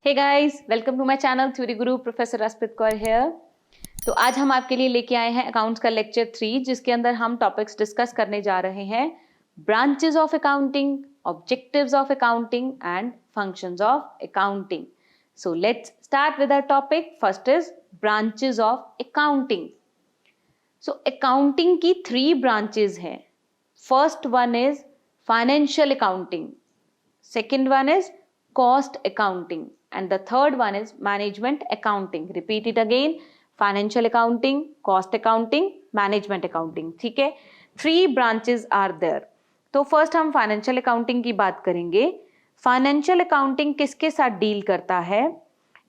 Hey guys, welcome to my channel theory Guru. Professor Raspreet Kaur here. तो आज हम आपके लिए लेके आए हैं अकाउंट्स का लेक्चर 3, जिसके अंदर हम टॉपिक्स डिस्कस करने जा रहे हैं branches of accounting, objectives of accounting and functions of accounting. So let's start with our topic. First is branches of accounting. So accounting की 3 ब्रांचेस हैं। First one is financial accounting, second one is cost accounting, and the third one is management accounting. Repeat it again: financial accounting, cost accounting, management accounting. ठीक है, 3 branches are there. तो first हम financial accounting की बात करेंगे। Financial accounting किसके साथ deal करता है?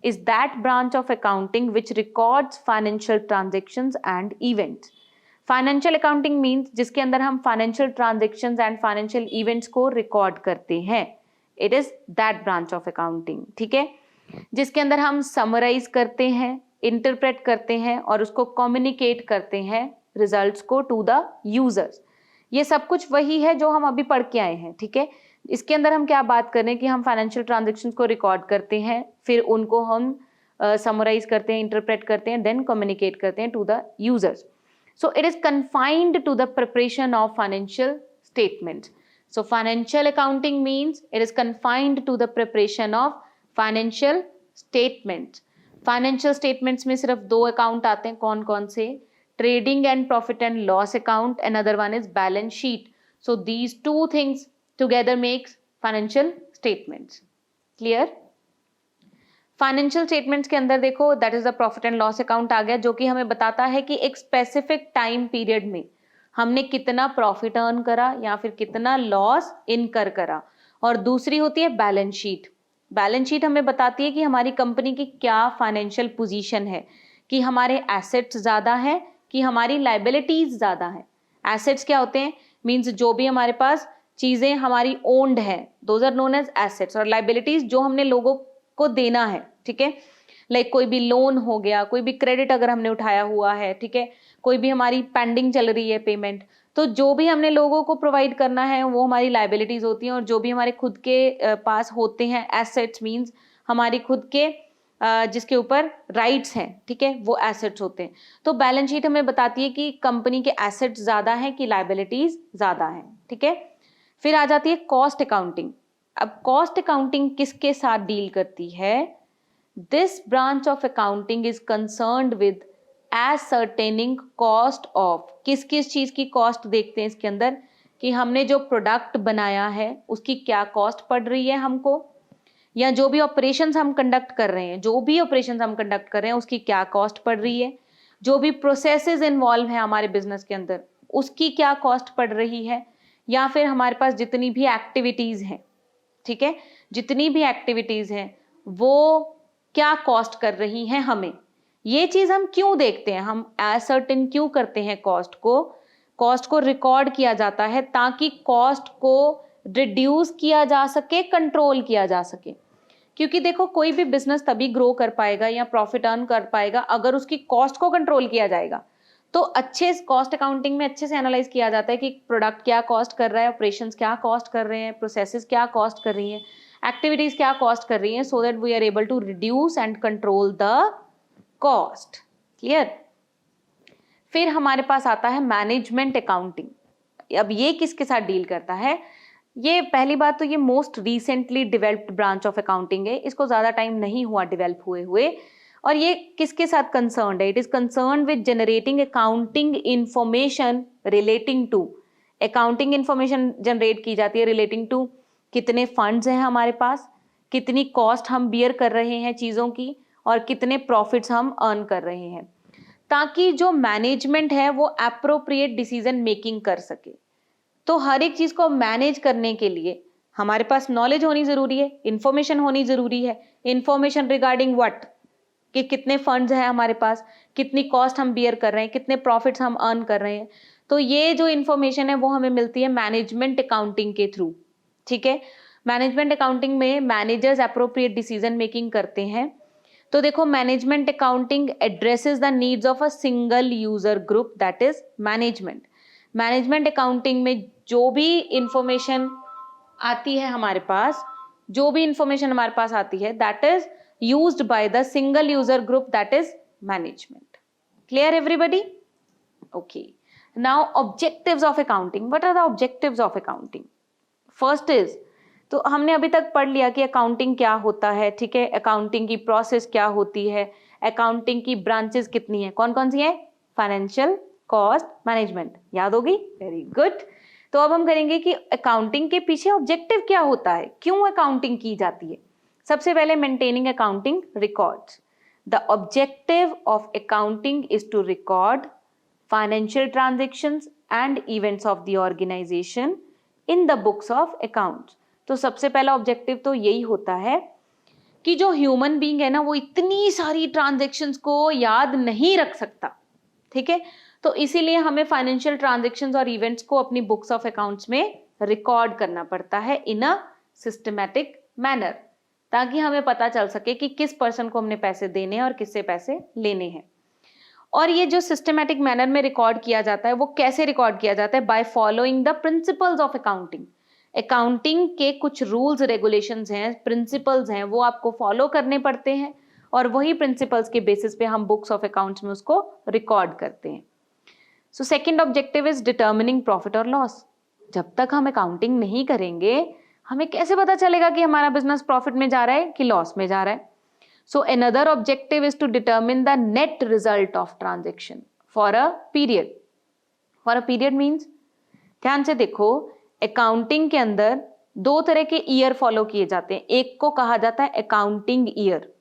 Is that branch of accounting which records financial transactions and events. Financial accounting means जिसके अंदर हम financial transactions and financial events को रिकॉर्ड करते हैं। It is that branch of accounting. ठीक है, जिसके अंदर हम समराइज करते हैं, इंटरप्रेट करते हैं और उसको कम्युनिकेट करते हैं रिजल्ट्स को टू द यूजर्स। ये सब कुछ वही है जो हम अभी पढ़ के आए हैं। ठीक है, इसके अंदर हम क्या बात कर रहे हैं कि हम फाइनेंशियल ट्रांजेक्शन्स को रिकॉर्ड करते हैं, फिर उनको हम समराइज करते हैं, इंटरप्रेट करते हैं, देन कम्युनिकेट करते हैं to the users. So it is confined to the preparation of financial statements. So financial accounting means it is confined to the preparation of financial statements. Financial statements में सिर्फ 2 account आते हैं, कौन कौन से? Trading and profit and loss account, another one is balance sheet. So these 2 things together makes financial statements. Clear? Financial statements के अंदर देखो, that is the profit and loss account आ गया, जो कि हमें बताता है कि एक स्पेसिफिक टाइम पीरियड में हमने कितना प्रॉफिट अर्न करा या फिर कितना लॉस इनकर करा। और दूसरी होती है बैलेंस शीट। बैलेंस शीट हमें बताती है कि हमारी कंपनी की क्या फाइनेंशियल पोजीशन है, कि हमारे एसेट्स ज़्यादा है कि हमारी लाइबिलिटीज ज़्यादा है। एसेट्स क्या होते हैं? मीन्स जो भी हमारे पास चीज़ें हमारी ओन्ड है, those are known as assets. और लाइबिलिटीज जो हमने लोगों को देना है। ठीक है, लाइक कोई भी लोन हो गया, कोई भी क्रेडिट अगर हमने उठाया हुआ है, ठीक है, कोई भी हमारी पेंडिंग चल रही है पेमेंट, तो जो भी हमने लोगों को प्रोवाइड करना है वो हमारी लाइबिलिटीज होती हैं। और जो भी हमारे खुद के पास होते हैं एसेट्स, मींस हमारी खुद के जिसके ऊपर राइट्स हैं, ठीक है, वो एसेट्स होते हैं। तो बैलेंस शीट हमें बताती है कि कंपनी के एसेट्स ज्यादा हैं कि लाइबिलिटीज ज्यादा हैं। ठीक है, फिर आ जाती है कॉस्ट अकाउंटिंग। अब कॉस्ट अकाउंटिंग किसके साथ डील करती है? This branch of accounting is concerned with ascertaining cost of. किस किस चीज की कॉस्ट देखते हैं इसके अंदर? कि हमने जो प्रोडक्ट बनाया है उसकी क्या कॉस्ट पड़ रही है हमको, या जो भी ऑपरेशंस हम कंडक्ट कर रहे हैं उसकी क्या कॉस्ट पड़ रही है, जो भी प्रोसेसेस इन्वॉल्व है हमारे बिजनेस के अंदर उसकी क्या कॉस्ट पड़ रही है, या फिर हमारे पास जितनी भी एक्टिविटीज हैं, ठीक है, जितनी भी एक्टिविटीज हैं वो क्या कॉस्ट कर रही हैं हमें। ये चीज हम क्यों देखते हैं, हम एसर्टेन क्यों करते हैं कॉस्ट को रिकॉर्ड किया जाता है ताकि कॉस्ट को रिड्यूस किया जा सके, कंट्रोल किया जा सके। क्योंकि देखो, कोई भी बिजनेस तभी ग्रो कर पाएगा या प्रॉफिट अर्न कर पाएगा अगर उसकी कॉस्ट को कंट्रोल किया जाएगा। तो अच्छे कॉस्ट अकाउंटिंग में अच्छे से एनालाइज किया जाता है कि प्रोडक्ट क्या कॉस्ट कर रहा है, ऑपरेशंस क्या कॉस्ट कर रहे हैं, प्रोसेसेस क्या कॉस्ट कर रही हैं, एक्टिविटीज क्या कॉस्ट कर रही हैं, so that we are able to reduce and control the cost. Clear? फिर हमारे पास आता है मैनेजमेंट अकाउंटिंग। अब ये किसके साथ डील करता है? ये पहली बात तो ये most recently developed branch of accounting है, इसको ज्यादा टाइम नहीं हुआ डेवलप हुए। और ये किसके साथ कंसर्न्ड है? It is concerned with generating accounting information relating to. Accounting information generate की जाती है रिलेटिंग टू कितने फंड्स हैं हमारे पास, कितनी कॉस्ट हम बियर कर रहे हैं चीज़ों की, और कितने प्रॉफिट्स हम अर्न कर रहे हैं, ताकि जो मैनेजमेंट है वो एप्रोप्रिएट डिसीजन मेकिंग कर सके। तो हर एक चीज़ को मैनेज करने के लिए हमारे पास नॉलेज होनी ज़रूरी है, इंफॉर्मेशन होनी ज़रूरी है। इंफॉर्मेशन रिगार्डिंग व्हाट, कि कितने फंड्स हैं हमारे पास, कितनी कॉस्ट हम बियर कर रहे हैं, कितने प्रॉफिट्स हम अर्न कर रहे हैं। तो ये जो इंफॉर्मेशन है वो हमें मिलती है मैनेजमेंट अकाउंटिंग के थ्रू। ठीक है, मैनेजमेंट अकाउंटिंग में मैनेजर्स एप्रोप्रिएट डिसीजन मेकिंग करते हैं। तो देखो, management accounting addresses the needs of a single user group, that is management. Management accounting में जो भी इंफॉर्मेशन आती है हमारे पास, that is used by the single user group, that is management. Clear everybody? Okay. Now objectives of accounting. What are the objectives of accounting? First is, तो हमने अभी तक पढ़ लिया कि अकाउंटिंग क्या होता है, ठीक है, अकाउंटिंग की प्रोसेस क्या होती है, अकाउंटिंग की ब्रांचेस कितनी है, कौन कौन सी है, फाइनेंशियल, कॉस्ट, मैनेजमेंट, याद होगी, वेरी गुड। तो अब हम करेंगे कि अकाउंटिंग के पीछे ऑब्जेक्टिव क्या होता है, क्यों अकाउंटिंग की जाती है। सबसे पहले maintaining accounting records. The objective of accounting is to record financial transactions and events of the organization in the books of accounts. तो सबसे पहला ऑब्जेक्टिव तो यही होता है कि जो ह्यूमन बीइंग है ना, वो इतनी सारी ट्रांजेक्शंस को याद नहीं रख सकता, ठीक है। तो इसीलिए हमें फाइनेंशियल ट्रांजेक्शंस और इवेंट्स को अपनी बुक्स ऑफ अकाउंट्स में रिकॉर्ड करना पड़ता है इन अ सिस्टमैटिक मैनर, ताकि हमें पता चल सके कि किस पर्सन को हमने पैसे देने हैं और किससे पैसे लेने हैं। और ये जो सिस्टमैटिक मैनर में रिकॉर्ड किया जाता है, वो कैसे रिकॉर्ड किया जाता है, bye following the principles of accounting. Accounting के कुछ रूल्स रेगुलेशंस हैं, प्रिंसिपल्स हैं, वो आपको फॉलो करने पड़ते हैं और वही प्रिंसिपल्स के बेसिस पे हम बुक्स ऑफ अकाउंट्स में उसको रिकॉर्ड करते हैं। So second objective is determining profit और लॉस। जब तक हम अकाउंटिंग नहीं करेंगे, हमें कैसे पता चलेगा कि हमारा बिजनेस प्रॉफिट में जा रहा है कि लॉस में जा रहा है। So another objective is to determine the net result of transaction for a period. For a period means, ध्यान से देखो, अकाउंटिंग के अंदर दो तरह के ईयर फॉलो किए जाते हैं। एक को कहा जाता है accounting year.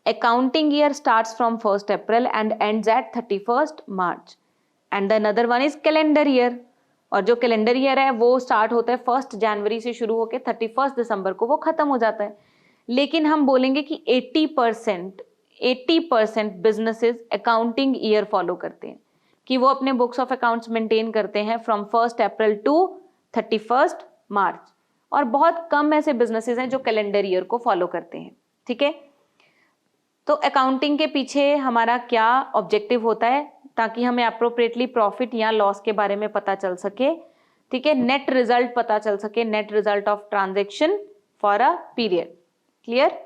Accounting year starts from 1 April and ends at 31 March, and the another one is calendar year. और जो कैलेंडर ईयर है वो स्टार्ट होता है 1 जनवरी से शुरू होकर 31 दिसंबर को वो खत्म हो जाता है। लेकिन हम बोलेंगे कि 80% बिजनेसेस अकाउंटिंग ईयर फॉलो करते हैं, कि वो अपने बुक्स ऑफ अकाउंट्स मेंटेन करते हैं फ्रॉम 1 अप्रैल टू 31 मार्च। और बहुत कम ऐसे बिजनेसेस हैं जो कैलेंडर ईयर को फॉलो करते हैं, ठीक है। तो अकाउंटिंग के पीछे हमारा क्या ऑब्जेक्टिव होता है, ताकि हमें अप्रोप्रिएटली प्रॉफिट या लॉस के बारे में पता चल सके, ठीक है, नेट रिजल्ट पता चल सके, net result of transaction for a period. Clear?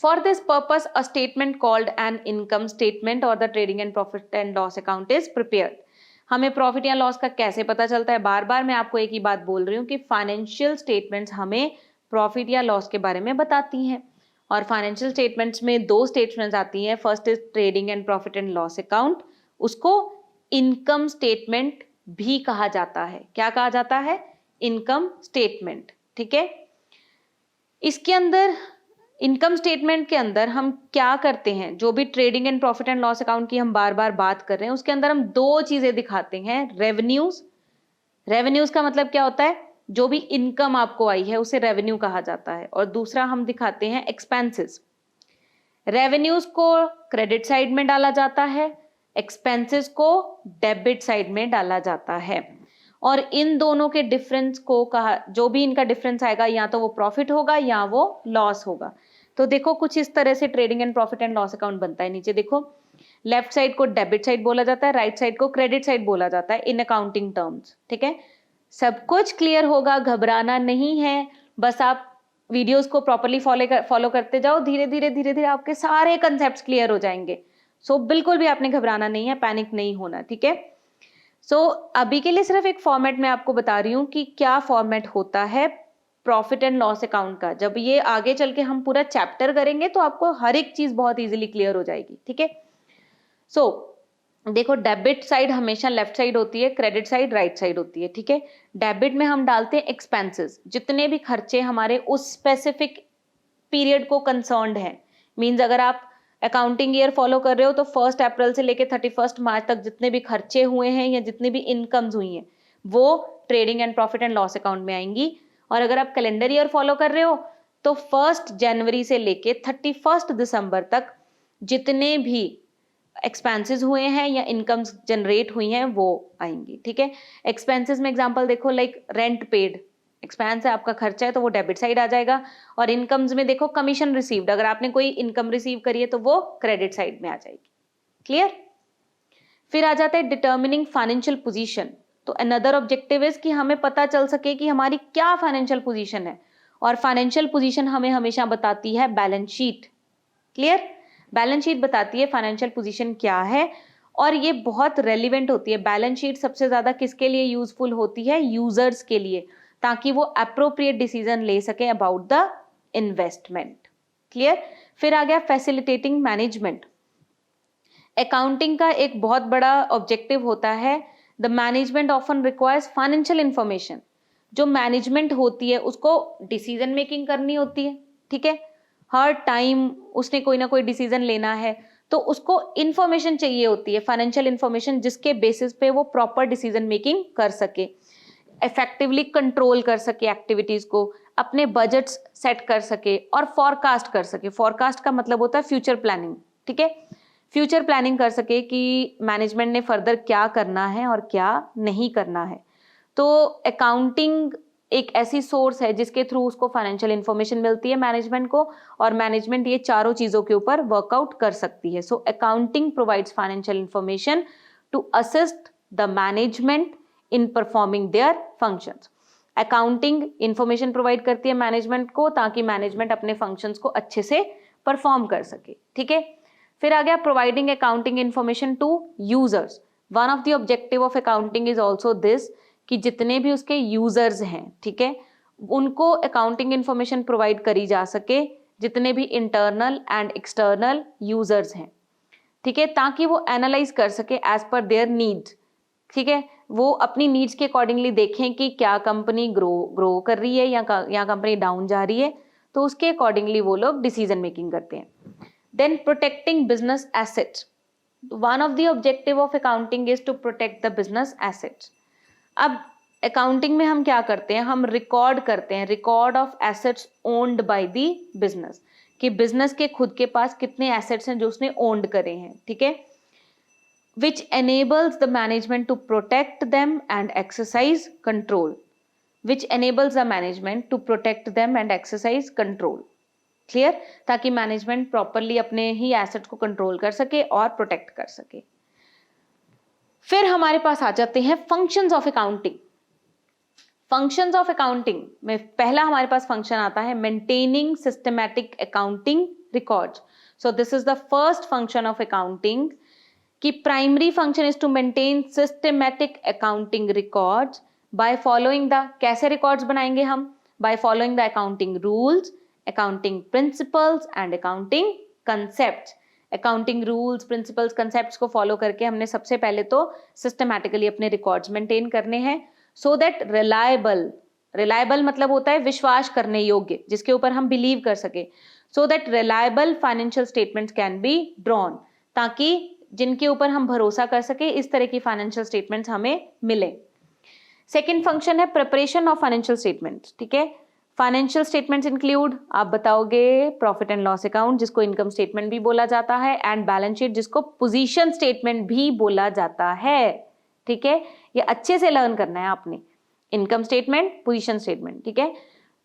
For this purpose a statement called an income statement और the trading and profit and loss account is prepared. हमें प्रॉफिट या लॉस का कैसे पता चलता है, बार बार मैं आपको एक ही बात बोल रही हूँ कि फाइनेंशियल स्टेटमेंट्स हमें प्रॉफिट या लॉस के बारे में बताती हैं। और फाइनेंशियल स्टेटमेंट्स में दो स्टेटमेंट्स आती हैं। First is trading and profit and loss account, उसको इनकम स्टेटमेंट भी कहा जाता है। क्या कहा जाता है? इनकम स्टेटमेंट, ठीक है। इसके अंदर, इनकम स्टेटमेंट के अंदर हम क्या करते हैं, जो भी trading and profit and loss account की हम बार बार बात कर रहे हैं, उसके अंदर हम दो चीजें दिखाते हैं। रेवेन्यूज, रेवेन्यूज का मतलब क्या होता है, जो भी इनकम आपको आई है उसे रेवेन्यू कहा जाता है। और दूसरा हम दिखाते हैं एक्सपेंसेस। रेवेन्यूज को क्रेडिट साइड में डाला जाता है, एक्सपेंसेस को डेबिट साइड में डाला जाता है। और इन दोनों के डिफरेंस को कहा, जो भी इनका डिफरेंस आएगा, या तो वो प्रॉफिट होगा या वो लॉस होगा। तो देखो कुछ इस तरह से trading and profit and loss account बनता है। नीचे देखो, लेफ्ट साइड को डेबिट साइड बोला जाता है, राइट साइड को क्रेडिट साइड बोला जाता है इन अकाउंटिंग टर्म्स, ठीक है। सब कुछ क्लियर होगा, घबराना नहीं है, बस आप वीडियोस को प्रॉपर्ली फॉलो करते जाओ, धीरे धीरे आपके सारे कंसेप्ट क्लियर हो जाएंगे। सो बिल्कुल भी आपने घबराना नहीं है, पैनिक नहीं होना, ठीक है। सो अभी के लिए सिर्फ एक फॉर्मेट में आपको बता रही हूं कि क्या फॉर्मेट होता है प्रॉफिट एंड लॉस अकाउंट का। जब ये आगे चल के हम पूरा चैप्टर करेंगे तो आपको हर एक चीज बहुत इजीली क्लियर हो जाएगी, ठीक है। सो देखो, डेबिट साइड हमेशा लेफ्ट साइड होती है, क्रेडिट साइड राइट साइड होती है, ठीक है। डेबिट में हम डालते हैं एक्सपेंसेस, जितने भी खर्चे हमारे उस स्पेसिफिक पीरियड को कंसर्न्ड है। मींस अगर आप अकाउंटिंग ईयर फॉलो कर रहे हो तो 1 अप्रैल से लेके 31 मार्च तक जितने भी खर्चे हुए हैं या जितनी भी इनकम्स हुई हैं, वो trading and profit and loss account में आएंगी। और अगर आप कैलेंडर ईयर फॉलो कर रहे हो तो 1 जनवरी से लेके 31 दिसंबर तक जितने भी एक्सपेंसेस हुए हैं या इनकम्स जनरेट हुई हैं वो आएंगी, ठीक है। एक्सपेंसेस में एग्जांपल देखो, लाइक रेंट पेड एक्सपेंस है, आपका खर्चा है, तो वो डेबिट साइड आ जाएगा। और इनकम्स में देखो, कमीशन रिसीव्ड, अगर आपने कोई इनकम रिसीव करी है तो वो क्रेडिट साइड में आ जाएगी। क्लियर? फिर आ जाता है डिटर्मिनिंग फाइनेंशियल पोजीशन। तो अनदर ऑब्जेक्टिव इज कि हमें पता चल सके कि हमारी क्या फाइनेंशियल पोजीशन है। और फाइनेंशियल पोजीशन हमें हमेशा बताती है balance sheet. Clear? Balance sheet बताती है फाइनेंशियल पोजीशन क्या है, और ये बहुत रेलिवेंट होती है। बैलेंस शीट सबसे ज्यादा किसके लिए यूजफुल होती है? यूजर्स के लिए, ताकि वो अप्रोप्रिएट डिसीजन ले सके अबाउट द इन्वेस्टमेंट। क्लियर? फिर आ गया फैसिलिटेटिंग मैनेजमेंट। अकाउंटिंग का एक बहुत बड़ा ऑब्जेक्टिव होता है, the management often requires financial information. जो मैनेजमेंट होती है उसको डिसीजन मेकिंग करनी होती है, ठीक है, हर टाइम उसने कोई ना कोई डिसीजन लेना है, तो उसको इंफॉर्मेशन चाहिए होती है, फाइनेंशियल इंफॉर्मेशन, जिसके बेसिस पे वो प्रॉपर डिसीजन मेकिंग कर सके, इफेक्टिवली कंट्रोल कर सके एक्टिविटीज को, अपने बजट्स सेट कर सके और फॉरकास्ट कर सके। फॉरकास्ट का मतलब होता है फ्यूचर प्लानिंग, ठीक है, फ्यूचर प्लानिंग कर सके कि मैनेजमेंट ने फर्दर क्या करना है और क्या नहीं करना है। तो अकाउंटिंग एक ऐसी सोर्स है जिसके थ्रू उसको फाइनेंशियल इंफॉर्मेशन मिलती है मैनेजमेंट को, और मैनेजमेंट ये चारों चीजों के ऊपर वर्कआउट कर सकती है। So accounting provides financial information to assist the management in performing their functions. Accounting information provide करती है मैनेजमेंट को ताकि मैनेजमेंट अपने फंक्शंस को अच्छे से परफॉर्म कर सके, ठीक है। फिर आ गया providing accounting information to users. One of the objective of accounting is also this कि जितने भी उसके यूजर्स हैं, ठीक है, उनको अकाउंटिंग इंफॉर्मेशन प्रोवाइड करी जा सके, जितने भी इंटरनल एंड एक्सटर्नल यूजर्स हैं, ठीक है, ताकि वो एनालाइज कर सके एज पर देयर नीड्स, ठीक है, वो अपनी नीड्स के अकॉर्डिंगली देखें कि क्या कंपनी ग्रो कर रही है या कंपनी डाउन जा रही है, तो उसके अकॉर्डिंगली वो लोग डिसीजन मेकिंग करते हैं। Then protecting business assets. One of the objective of accounting is to protect the business assets. अब अकाउंटिंग में हम क्या करते हैं? हम रिकॉर्ड करते हैं, record of assets owned by the business, कि बिजनेस के खुद के पास कितने एसेट्स हैं जो उसने ओन्ड करे हैं, ठीक है, which enables the management to protect them and exercise control, which enables the management to protect them and exercise control। Clear? ताकि मैनेजमेंट प्रॉपरली अपने ही एसेट्स को कंट्रोल कर सके और प्रोटेक्ट कर सके। फिर हमारे पास आ जाते हैं functions of accounting. Functions of accounting में पहला हमारे पास फंक्शन आता है maintaining systematic accounting records. So this is the first function of accounting, कि primary function is to maintain systematic accounting records by following the, कैसे रिकॉर्ड्स बनाएंगे हम? By following the accounting rules, accounting principles and accounting concepts. Accounting rules, principles, concepts को follow करके हमने सबसे पहले तो सिस्टमैटिकली अपने रिकॉर्ड्स मेंटेन करने हैं, सो दैट रिलायबल मतलब होता है विश्वास करने योग्य, जिसके ऊपर हम बिलीव कर सके, so that reliable financial statements can be drawn, ताकि जिनके ऊपर हम भरोसा कर सके इस तरह की फाइनेंशियल स्टेटमेंट्स हमें मिले। सेकेंड फंक्शन है प्रिपरेशन ऑफ फाइनेंशियल स्टेटमेंट्स, ठीक है। फाइनेंशियल स्टेटमेंट्स इंक्लूड, आप बताओगे, प्रॉफिट एंड लॉस अकाउंट जिसको इनकम स्टेटमेंट भी बोला जाता है, एंड बैलेंस शीट जिसको पोजीशन स्टेटमेंट भी बोला जाता है, ठीक है। ये अच्छे से लर्न करना है आपने, इनकम स्टेटमेंट, पोजीशन स्टेटमेंट, ठीक है।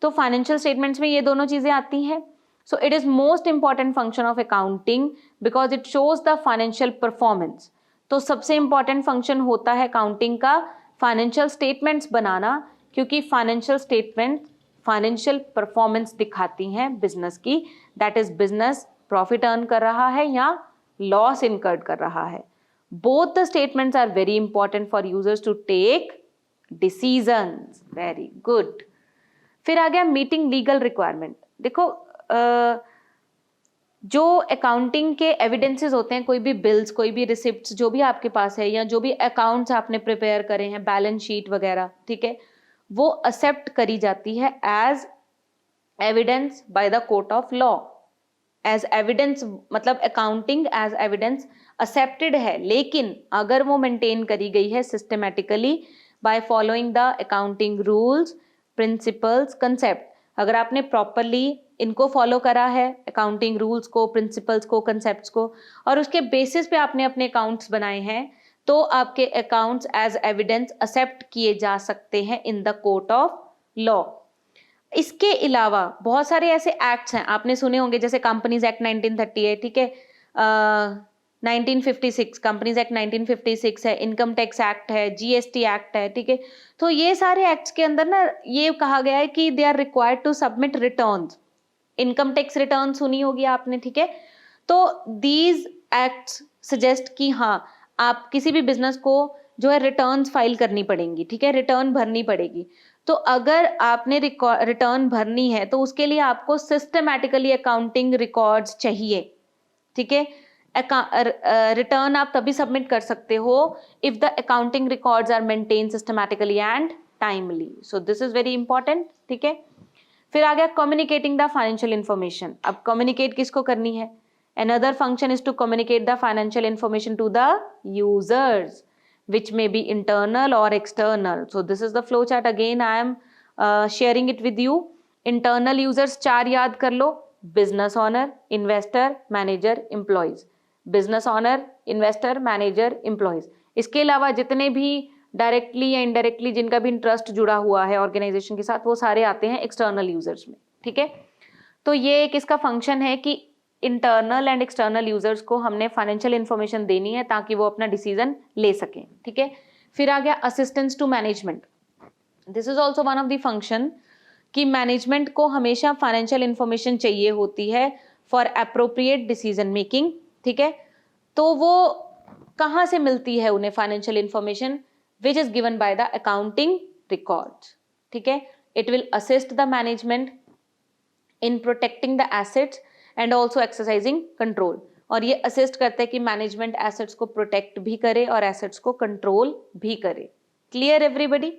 तो फाइनेंशियल स्टेटमेंट्स में ये दोनों चीजें आती हैं। So it is most important function of accounting because it shows the financial performance। तो सबसे important function होता है accounting का financial statements बनाना, क्योंकि financial statement financial performance दिखाती हैं business की, that is business profit earn कर रहा है या loss incurred कर रहा है। Both the statements are very important for users to take decisions। Very good। फिर आ गया meeting legal requirement। देखो जो अकाउंटिंग के एविडेंसेस होते हैं, कोई भी बिल्स, कोई भी रिसिप्ट्स जो भी आपके पास है, या जो भी अकाउंट्स आपने प्रिपेयर करे हैं, बैलेंस शीट वगैरह, ठीक है, वो एक्सेप्ट करी जाती है as evidence by the court of law. As evidence मतलब अकाउंटिंग एज एविडेंस एक्सेप्टेड है, लेकिन अगर वो मेंटेन करी गई है systematically by following the accounting rules, principles, concept, अगर आपने प्रॉपरली इनको फॉलो करा है, अकाउंटिंग रूल्स को, प्रिंसिपल्स को, कंसेप्ट्स को, और उसके बेसिस पे आपने अपने अकाउंट्स बनाए हैं, तो आपके अकाउंट्स एज एविडेंस एक्सेप्ट किए जा सकते हैं in the court of law. इसके अलावा बहुत सारे ऐसे एक्ट्स हैं, आपने सुने होंगे, जैसे कंपनीज एक्ट 1938, ठीक है, 1956 कंपनीज एक्ट 1956 है, इनकम टैक्स एक्ट है, जीएसटी एक्ट है, ठीक है। तो ये सारे एक्ट्स के अंदर ना ये कहा गया है कि they are required to submit returns, income tax return सुनी होगी आपने, ठीक है। तो दीज एक्ट्स सजेस्ट कि हाँ आप किसी भी बिजनेस को जो है रिटर्न्स फाइल करनी पड़ेंगी, ठीक है, रिटर्न भरनी पड़ेगी। तो अगर आपने रिटर्न भरनी है तो उसके लिए आपको सिस्टमैटिकली अकाउंटिंग रिकॉर्ड्स चाहिए, ठीक है। रिटर्न आप तभी सबमिट कर सकते हो if the accounting records are maintain systematically and timely, so this is very important, ठीक है। फिर आ गया कम्युनिकेटिंग द फाइनेंशियल इंफॉर्मेशन। अब कम्युनिकेट किसको करनी है? Another function is to communicate the financial information to the users which may be internal or external. So this is the flow chart. Again I am sharing it with you. Internal users 4 याद कर लो, business owner, investor, manager, employees. Business owner, investor, manager, employees. इसके अलावा जितने भी directly या indirectly जिनका भी interest जुड़ा हुआ है ऑर्गेनाइजेशन के साथ, वो सारे आते हैं एक्सटर्नल यूजर्स में, ठीक है। तो ये एक इसका फंक्शन है कि इंटरनल एंड एक्सटर्नल यूजर्स को हमने फाइनेंशियल इंफॉर्मेशन देनी है ताकि वो अपना डिसीजन ले सकें, ठीक है। फिर आ गया assistance to management. This is also one of the function कि मैनेजमेंट को हमेशा फाइनेंशियल इंफॉर्मेशन चाहिए होती है फॉर अप्रोप्रिएट डिसीजन मेकिंग, ठीक है। तो वो कहाँ से मिलती है उन्हें financial information? Which is given by the accounting records, ठीक है। It will assist the management in protecting the assets and also exercising control, और ये असिस्ट करता है कि मैनेजमेंट एसेट्स को प्रोटेक्ट भी करे और एसेट्स को कंट्रोल भी करे। Clear everybody?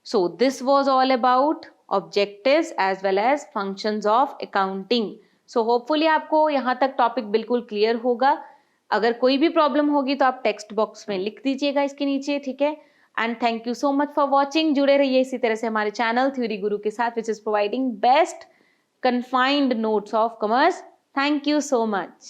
So this was all about objectives as well as functions of accounting. So hopefully आपको यहाँ तक टॉपिक बिल्कुल क्लियर होगा। अगर कोई भी प्रॉब्लम होगी तो आप टेक्स्ट बॉक्स में लिख दीजिएगा इसके नीचे, ठीक है। And thank you so much for watching. जुड़े रहिए इसी तरह से हमारे चैनल थ्योरी गुरु के साथ, which is providing best confined notes of commerce. Thank you so much.